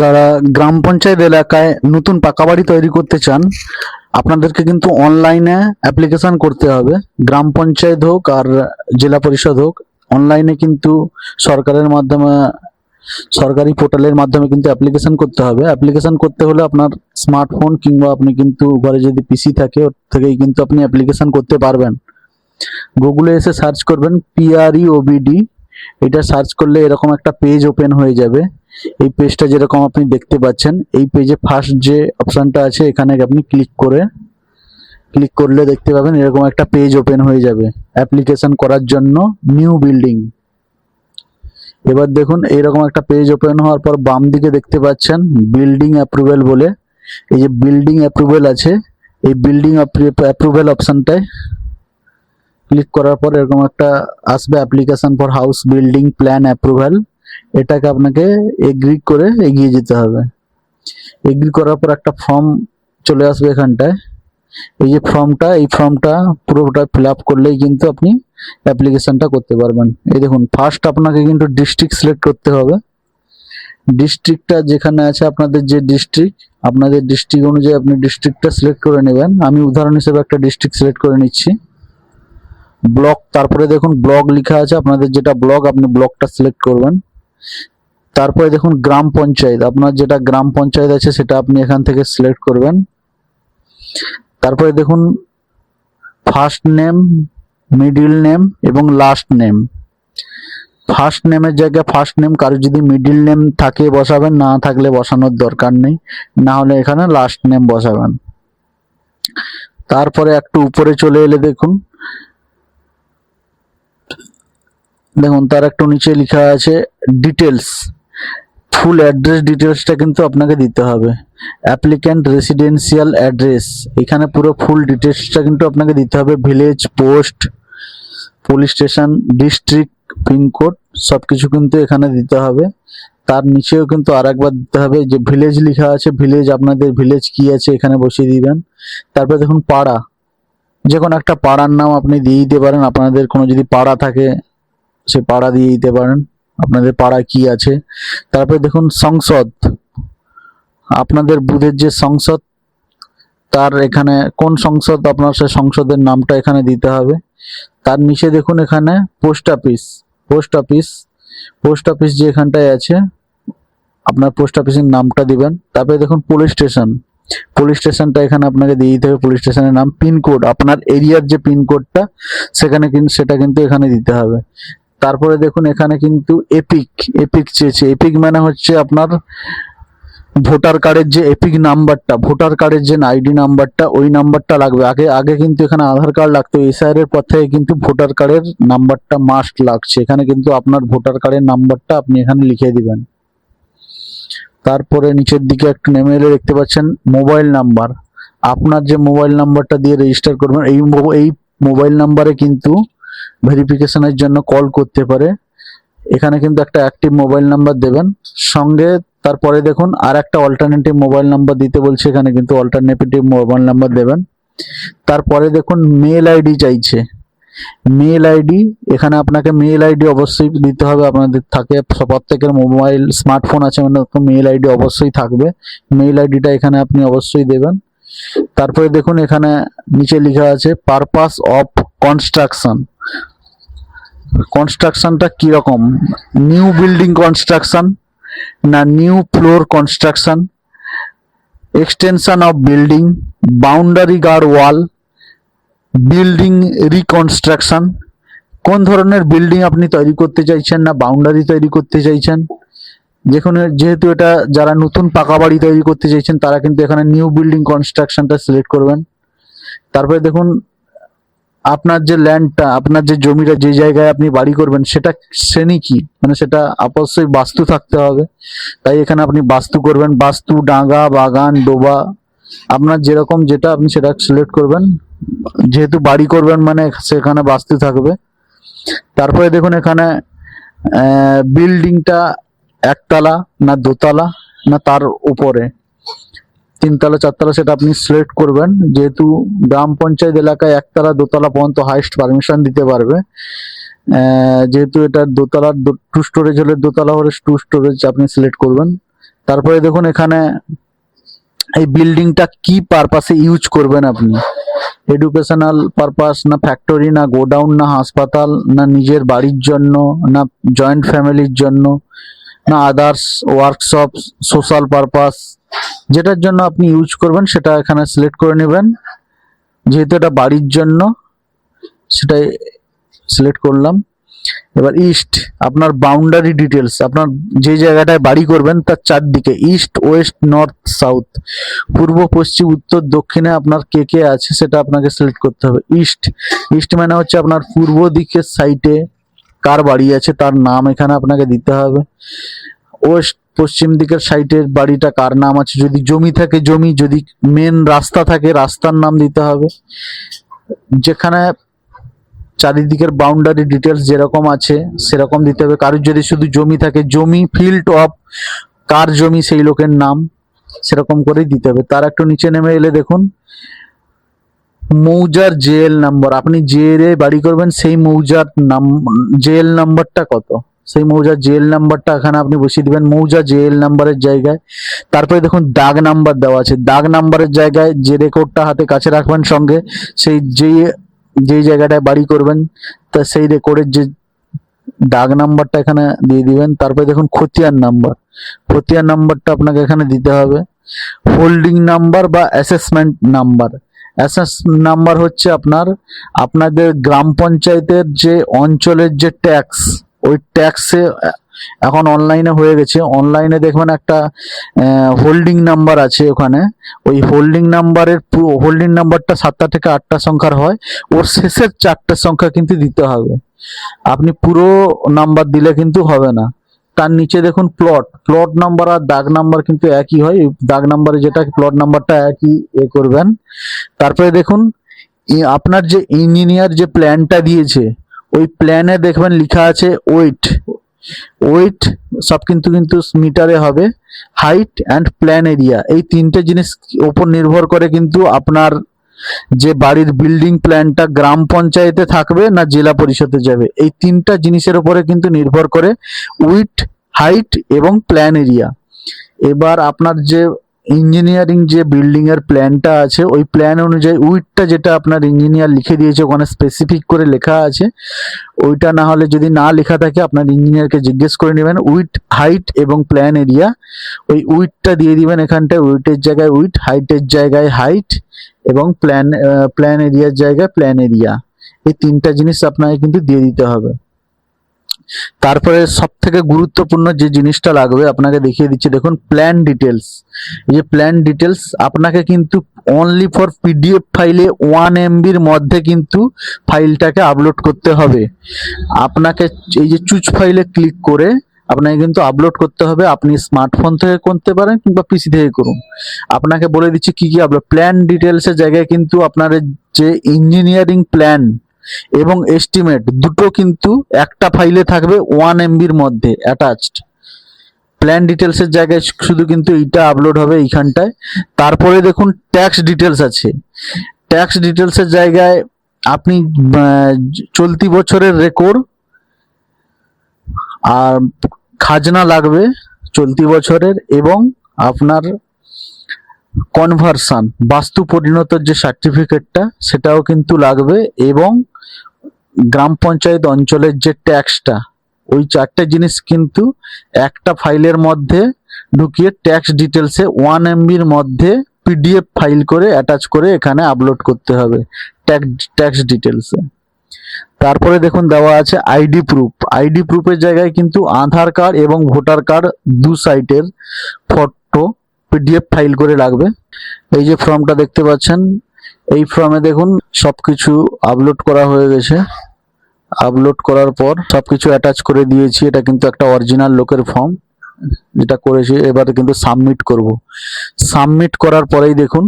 যারা গ্রাম পঞ্চায়েত এলাকায় নতুন পাকা বাড়ি তৈরি করতে চান, আপনাদেরকে কিন্তু অনলাইনে অ্যাপ্লিকেশন করতে হবে। গ্রাম পঞ্চায়েত হোক আর জেলা পরিষদ হোক, অনলাইনে কিন্তু সরকারের মাধ্যমে, সরকারি পোর্টালের মাধ্যমে কিন্তু অ্যাপ্লিকেশন করতে হবে। অ্যাপ্লিকেশন করতে হলে আপনার স্মার্টফোন কিংবা আপনি কিন্তু ঘরে যদি পিসি থাকে ওর থেকেই কিন্তু আপনি অ্যাপ্লিকেশন করতে পারবেন। গুগলে এসে সার্চ করবেন PREOBD, এটা সার্চ করলে এরকম একটা পেজ ওপেন হয়ে যাবে। এই পেজটা যেরকম আপনি দেখতে পাচ্ছেন, এই পেজে ফার্স্ট যে অপশনটা আছে এখানে আপনি ক্লিক করলে দেখতে পাবেন এরকম একটা পেজ ওপেন হয়ে যাবে অ্যাপ্লিকেশন করার জন্য নিউ বিল্ডিং। এবার দেখুন এইরকম একটা পেজ ওপেন হওয়ার পর বাম দিকে দেখতে পাচ্ছেন বিল্ডিং অ্যাপ্রুভেল বলে, এই যে বিল্ডিং অ্যাপ্রুভেল আছে, এই বিল্ডিং অ্যাপ্রুভেল অপশনটায় ক্লিক করার পর এরকম একটা আসবে application for house building plan approval. এটাকে আপনাকে এগ্রি করে এগিয়ে যেতে হবে। এগ্রি করার পর একটা ফর্ম চলে আসবে এখানটায়, এই যে এই ফর্মটা পুরোটা ফিল আপ করলেই কিন্তু আপনি অ্যাপ্লিকেশনটা করতে পারবেন। এই দেখুন ফার্স্ট আপনাকে কিন্তু ডিস্ট্রিক্ট সিলেক্ট করতে হবে। ডিস্ট্রিক্টটা যেখানে আছে আপনাদের যে ডিস্ট্রিক্ট, আপনাদের ডিস্ট্রিক্ট অনুযায়ী আপনি ডিস্ট্রিক্টটা সিলেক্ট করে নেবেন। আমি উদাহরণ হিসেবে একটা ডিস্ট্রিক্ট সিলেক্ট করে নিচ্ছি। ব্লক, তারপরে দেখুন ব্লক লেখা আছে, আপনাদের যেটা ব্লক আপনি ব্লকটা সিলেক্ট করবেন। তারপরে দেখুন গ্রাম পঞ্চায়েত, আপনার যেটা গ্রাম পঞ্চায়েত আছে সেটা আপনি এখান থেকে সিলেক্ট করবেন। তারপরে দেখুন ফার্স্ট নেম, মিডিল নেম এবং লাস্ট নেম। ফার্স্ট নেমের জায়গায় ফার্স্ট নেম, কারো যদি মিডিল নেম থাকে বসাবেন, না থাকলে বসানোর দরকার নেই, না হলে এখানে লাস্ট নেম বসাবেন। তারপরে একটু উপরে চলে এলে দেখুন তার একটু নিচে লেখা আছে ডিটেলস, ফুল অ্যাড্রেস ডিটেলসটা কিন্তু আপনাকে দিতে হবে। অ্যাপ্লিক্যান্ট রেসিডেন্সিয়াল অ্যাড্রেস, এখানে পুরো ফুল ডিটেলসটা কিন্তু আপনাকে দিতে হবে। Village, post, police station, district, pincode সবকিছু কিন্তু এখানে দিতে হবে। তার নিচেও কিন্তু আরেকবার দিতে হবে, যে ভিলেজ লেখা আছে, ভিলেজ আপনাদের ভিলেজ কি আছে এখানে বসিয়ে দিবেন। তারপরে দেখুন পাড়া, যে কোনো একটা পাড়ার নাম আপনি দিয়ে দিতে পারেন। আপনাদের কোনো যদি পাড়া থাকে সে পাড়া দিয়ে দিতে পারেন, আপনাদের পাড়া কি আছে। তারপরে দেখুন সংসদ, আপনাদের বুথের যে সংসদ, তার এখানে কোন সংসদ আপনার, সে সংসদের নামটা এখানে দিতে হবে। তার নিচে দেখুন এখানে পোস্ট অফিস, পোস্ট অফিস যে এখানটায় আছে আপনার পোস্ট অফিসের নামটা দিবেন। তারপরে দেখুন পুলিশ স্টেশনটা এখানে আপনাকে দিয়ে দিতে হবে, পুলিশ স্টেশনের নাম। পিনকোড, আপনার এরিয়ার যে পিনকোডটা সেটা কিন্তু এখানে দিতে হবে। তারপরে দেখুন এখানে কিন্তু এপিক চেয়েছে। এপিক মানে হচ্ছে আপনার ভোটার কার্ডের যে এপিক নাম্বারটা, ভোটার কার্ডের যে আইডি নাম্বারটা, ওই নাম্বারটা লাগবে। আগে কিন্তু এখানে আধার কার্ড লাগতো, এসআইআর এর পর থেকে কিন্তু ভোটার কার্ডের নাম্বারটা মাস্ট লাগছে। এখানে কিন্তু আপনার ভোটার কার্ডের নাম্বারটা আপনি এখানে লিখে দিবেন। তারপরে নিচের দিকে একটু নেমে এলে দেখতে পাচ্ছেন মোবাইল নাম্বার, আপনার যে মোবাইল নাম্বারটা দিয়ে রেজিস্টার করবেন, এই মোবাইল নাম্বারে কিন্তু ভেরিফিকেশনের জন্য কল করতে পারে। এখানে কিন্তু একটা অ্যাক্টিভ মোবাইল নাম্বার দেবেন সঙ্গে। তারপরে দেখুন আর একটা অল্টারনেটিভ মোবাইল নাম্বার দিতে বলছে, এখানে কিন্তু অল্টারনেটিভ মোবাইল নাম্বার দেবেন। তারপরে দেখুন মেল আইডি চাইছে, মেল আইডি, এখানে আপনাকে মেল আইডি অবশ্যই দিতে হবে। আপনাদের থাকে প্রত্যেকের মোবাইল স্মার্টফোন আছে মানে তো মেল আইডি অবশ্যই থাকবে, মেল আইডিটা এখানে আপনি অবশ্যই দেবেন। তারপরে দেখুন এখানে নিচে লেখা আছে পারপাস অফ কনস্ট্রাকশন, কনস্ট্রাকশনটা কিরকম, নিউ বিল্ডিং কনস্ট্রাকশন না new floor construction, extension of building, boundary guard wall, building reconstruction, কোন ধরনের বিল্ডিং আপনি তৈরি করতে চাইছেন না বাউন্ডারি তৈরি করতে চাইছেন। যেহেতু এটা যারা নতুন পাকা বাড়ি তৈরি করতে চাইছেন তারা কিন্তু এখানে নিউ বিল্ডিং কনস্ট্রাকশনটা সিলেক্ট করবেন। তারপরে দেখুন আপনার যে ল্যান্ডটা, আপনার যে জমিটা, যে জায়গায় আপনি বাড়ি করবেন সেটা শ্রেণী কি, মানে সেটা অবশ্যই বাস্তু থাকতে হবে, তাই এখানে আপনি বাস্তু করবেন। বাস্তু, ডাঙ্গা, বাগান, ডোবা, আপনার যেরকম যেটা আপনি সেটা সিলেক্ট করবেন। যেহেতু বাড়ি করবেন মানে সেখানে বাস্তু থাকবে। তারপরে দেখুন এখানে বিল্ডিংটা একতলা না দোতলা না তার উপরে, তিনতলা চারতলা সেটা আপনি সিলেক্ট করবেন। যেহেতু গ্রাম পঞ্চায়েত এলাকায় একতলা দোতলা পর্যন্ত হাইস্ট পারমিশন দিতে পারবে। যেহেতু এটা দোতলার টু স্টোরেজ হলে দোতলা হলে টু স্টোরেজ আপনি সিলেক্ট করবেন। তারপরে দেখুন এখানে এই বিল্ডিংটা কি পারপাসে ইউজ করবেন আপনি, এডুকেশনাল পারপাস, না ফ্যাক্টরি, না গোডাউন, না হাসপাতাল, না নিজের বাড়ির জন্য, না জয়েন্ট ফ্যামিলির জন্য, না আদার্স ওয়ার্কশপ, সোশ্যাল পারপাস, যেটার জন্য আপনি ইউজ করবেন সেটা এখানে সিলেক্ট করে নেবেন। যেহেতু এটা বাড়ির জন্য সেটাই সিলেক্ট করলাম। এবার ইস্ট, আপনার বাউন্ডারি ডিটেলস, আপনার যে জায়গাটায় বাড়ি করবেন তার চারদিকে ইস্ট, ওয়েস্ট, নর্থ, সাউথ, পূর্ব, পশ্চিম, উত্তর, দক্ষিণে আপনার কে কে আছে সেটা আপনাকে সিলেক্ট করতে হবে। ইস্ট, ইস্ট মানে হচ্ছে আপনার পূর্ব দিকের সাইডে কার বাড়ি আছে তার নাম এখানে আপনাকে দিতে হবে। ওয়েস্ট, পশ্চিম দিকের সাইডের বাড়িটা কার নাম আছে, যদি জমি থাকে জমি, যদি মেন রাস্তা থাকে রাস্তার নাম দিতে হবে। যেখানে চারিদিকের বাউন্ডারি ডিটেলস যেরকম আছে সেরকম দিতে হবে। কারোর যদি শুধু জমি থাকে জমি, ফিল্ড অফ কার জমি সেই লোকের নাম সেরকম করেই দিতে হবে। তার একটু নিচে নেমে এলে দেখুন মৌজার জেএল নাম্বার, আপনি যে এরিয়ায় বাড়ি করবেন সেই মৌজার নাম, জেএল নাম্বারটা কত সেই মৌজার জেএল নাম্বারটা এখানে আপনি বসিয়ে দিবেন মৌজা জেএল নাম্বারের জায়গায়। তারপরে দেখুন দাগ নাম্বার দেওয়া আছে, দাগ নাম্বারের জায়গায় যে রেকর্ডটা হাতে কাছে রাখবেন সঙ্গে, সেই যেই জায়গাটায় বাড়ি করবেন তা সেই রেকর্ডের যে দাগ নাম্বারটা এখানে দিয়ে দিবেন। তারপরে দেখুন খতিয়ান নাম্বার, খতিয়ান নাম্বারটা আপনাকে এখানে দিতে হবে। হোল্ডিং নাম্বার বা অ্যাসেসমেন্ট নাম্বার, অ্যাসেস নাম্বার হচ্ছে আপনাদের গ্রাম পঞ্চায়েতের যে অঞ্চলের যে ট্যাক্স, ওই ট্যাক্সে এখন অনলাইনে হয়ে গেছে, অনলাইনে দেখবেন একটা হোল্ডিং নাম্বার আছে ওখানে, ওই হোল্ডিং নাম্বারটা 7টা থেকে 8টা সংখ্যার হয়, ওর শেষের 4টে সংখ্যা কিন্তু দিতে হবে। আপনি পুরো নাম্বার দিলে কিন্তু হবে না। তার নিচে দেখুন প্লট নাম্বার আর দাগ নাম্বার কিন্তু একই হয়, দাগ নাম্বারে যেটা প্লট নাম্বারটা একই করবেন। তারপরে দেখুন আপনার যে ইঞ্জিনিয়ার যে প্ল্যানটা দিয়েছে ওই প্ল্যানে দেখবেন লেখা আছে ওয়েট সব কিন্তু মিটারে হবে, হাইট অ্যান্ড প্ল্যান এরিয়া, এই 3টে জিনিস উপর নির্ভর করে কিন্তু আপনার যে বাড়ির বিল্ডিং প্ল্যানটা গ্রাম পঞ্চায়েতে থাকবে না জেলা পরিষদে যাবে, এই 3টা জিনিসের উপরে কিন্তু নির্ভর করে উইথ, হাইট এবং প্ল্যান এরিয়া। এবার আপনার যে ইঞ্জিনিয়ারিং যে বিল্ডিং এর প্ল্যানটা আছে ওই প্ল্যান অনুযায়ী উইথটা যেটা আপনার ইঞ্জিনিয়ার লিখে দিয়েছে ওখানে স্পেসিফিক করে লেখা আছে, ওইটা না হলে যদি না লেখা থাকে আপনার ইঞ্জিনিয়ারকে জিজ্ঞেস করে নেবেন উইথ, হাইট এবং প্ল্যান এরিয়া, ওই উইথটা দিয়ে দিবেন এখানটায়, উইথের জায়গায় উইথ, হাইটের জায়গায় হাইট এবং প্ল্যান এরিয়ার জায়গায় প্ল্যান এরিয়া, এই 3টা জিনিস আপনাকে কিন্তু দিয়ে দিতে হবে। তারপরে সব থেকে গুরুত্বপূর্ণ যে জিনিসটা লাগবে আপনাকে দেখিয়ে দিচ্ছি, দেখুন প্ল্যান ডিটেলস। এই যে প্ল্যান ডিটেলস আপনাকে কিন্তু অনলি ফর পিডিএফ ফাইলে 1 MBর মধ্যে কিন্তু ফাইলটাকে আপলোড করতে হবে। আপনাকে এই যে চুজ ফাইলে ক্লিক করে আপনাকে কিন্তু আপলোড করতে হবে। আপনি স্মার্টফোন থেকে করতে পারেন কিংবা পিসি থেকে করুন। আপনাকে বলে দিচ্ছি কি কি আপলোড, প্ল্যান ডিটেলসের জায়গায় কিন্তু আপনার যে ইঞ্জিনিয়ারিং প্ল্যান এবং এস্টিমেট দুটো কিন্তু একটা ফাইলে থাকবে 1 MBর মধ্যে অ্যাটাচড। প্ল্যান ডিটেলসের জায়গায় শুধু কিন্তু এইটা আপলোড হবে এইখানটায়। তারপরে দেখুন ট্যাক্স ডিটেলস আছে, ট্যাক্স ডিটেলসের জায়গায় আপনি চলতি বছরের রেকর্ড আর খাজনা লাগবে চলতি বছরের, এবং আপনার কনভার্সন বাস্তু পরিণতর যে সার্টিফিকেটটা সেটাও কিন্তু লাগবে, এবং গ্রাম পঞ্চায়েত অঞ্চলের যে ট্যাক্সটা, ওই 4টে জিনিস কিন্তু একটা ফাইলের মধ্যে ঢুকিয়ে ট্যাক্স ডিটেলসে 1 MBর মধ্যে পিডিএফ ফাইল করে অ্যাটাচ করে এখানে আপলোড করতে হবে ট্যাক্স ডিটেলসে। তারপরে দেখুন দেওয়া আছে আইডি প্রুফ, আইডি প্রুফের জায়গায় কিন্তু আধার কার্ড এবং ভোটার কার্ড দু সাইটের ফটো পিডিএফ ফাইল করে লাগবে। এই যে ফর্মটা দেখতে পাচ্ছেন, এই ফর্মে দেখুন সবকিছু আপলোড করা হয়ে গেছে। আপলোড করার পর সবকিছু অ্যাটাচ করে দিয়েছি, এটা কিন্তু একটা অরিজিনাল লোকের ফর্ম যেটা করেছি। এবারে কিন্তু সাবমিট করব। সাবমিট করার পরেই দেখুন,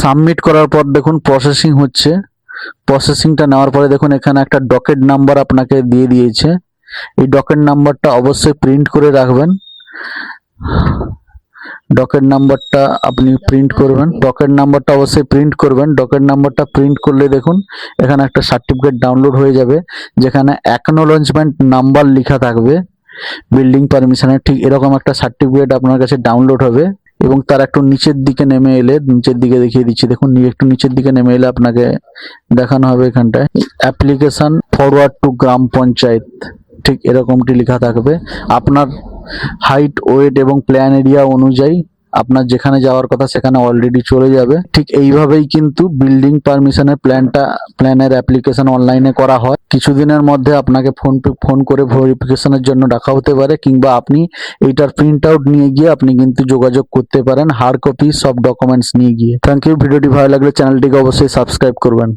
সাবমিট করার পর দেখুন প্রসেসিং হচ্ছে। প্রসেসিংটা নেওয়ার পরে দেখুন এখানে একটা ডকেট নাম্বার আপনাকে দিয়ে দিয়েছে, এই ডকেট নাম্বারটা অবশ্যই প্রিন্ট করে রাখবেন। ডকেট নাম্বারটা আপনি প্রিন্ট করবেন, ডকেট নাম্বারটা অবশ্যই প্রিন্ট করবেন। ডকেট নাম্বারটা প্রিন্ট করলে দেখুন এখানে একটা সার্টিফিকেট ডাউনলোড হয়ে যাবে যেখানে অ্যাকনোলেজমেন্ট নাম্বার লেখা থাকবে। বিল্ডিং পারমিশনের ঠিক এরকম একটা সার্টিফিকেট আপনার কাছে ডাউনলোড হবে এবং তার একটু নিচের দিকে নেমে এলে, নিচের দিকে দেখিয়ে দিচ্ছি দেখুন, একটু নিচের দিকে নেমে এলে আপনাকে দেখানো হবে এখানটায় অ্যাপ্লিকেশন ফরওয়ার্ড টু গ্রাম পঞ্চায়েত, ঠিক এরকমটি লেখা থাকবে। আপনার হাইট, ওয়েট এবং প্ল্যান এরিয়া অনুযায়ী আপনার যেখানে যাওয়ার কথা সেখানে অলরেডি চলে যাবে। ঠিক এইভাবেই কিন্তু বিল্ডিং পারমিশনের প্ল্যানের অ্যাপ্লিকেশন অনলাইনে করা হয়। কিছুদিনের মধ্যে আপনাকে ফোন করে ভেরিফিকেশনের জন্য ডাকা হতে পারে, কিংবা আপনি এইটার প্রিন্ট আউট নিয়ে গিয়ে আপনি কিন্তু যোগাযোগ করতে পারেন হার্ড কপি সব ডকুমেন্টস নিয়ে গিয়ে। Thank you. ভিডিওটি ভালো লাগলে চ্যানেলটিকে অবশ্যই সাবস্ক্রাইব করবেন।